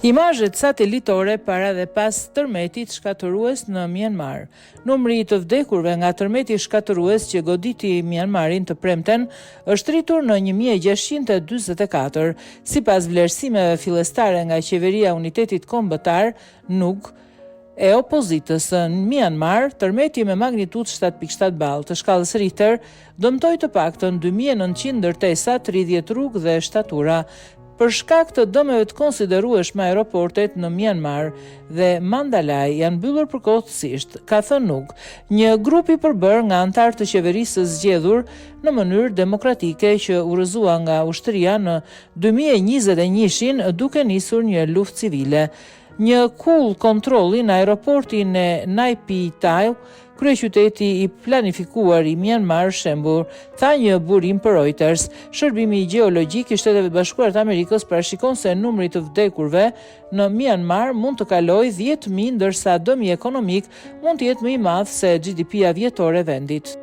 Imazhet satelitore para dhe pas tërmetit shkatërues në Myanmar. Numri I të vdekurve nga tërmeti shkatërues që goditi Myanmarin të premten është rritur në 1644, sipas vlerësimeve fillestare nga qeveria Unitetit Kombëtar NUG e opozitës në Myanmar, tërmeti me magnitudë 7.7 ballë të shkallës Richter dëmtoi të paktën 2900 ndërtesa, 30 rrugë dhe shtatura. Për shkak të dëmeve të konsiderueshme, aeroportet në Myanmar dhe Mandalay janë mbyllur përkohësisht, ka thënë NUG, një grup I përbërë nga anëtar të qeverisë zgjedhur në mënyrë demokratike që urrëzua nga ushtria në 2021 duke nisur një luftë civile. Një kull kontrolli në aeroportin e Naypyidaw, kryeqyteti I planifikuar I Myanmar, shembur, tha një burim për Reuters. Shërbimi gjeologjik I Shteteve Bashkuara të Amerikës parashikon se numri të vdekurve në Myanmar mund të kalojë 10.000, ndërsa dëmi ekonomik mund të jetë më I madh se GDP-ja vjetore e vendit.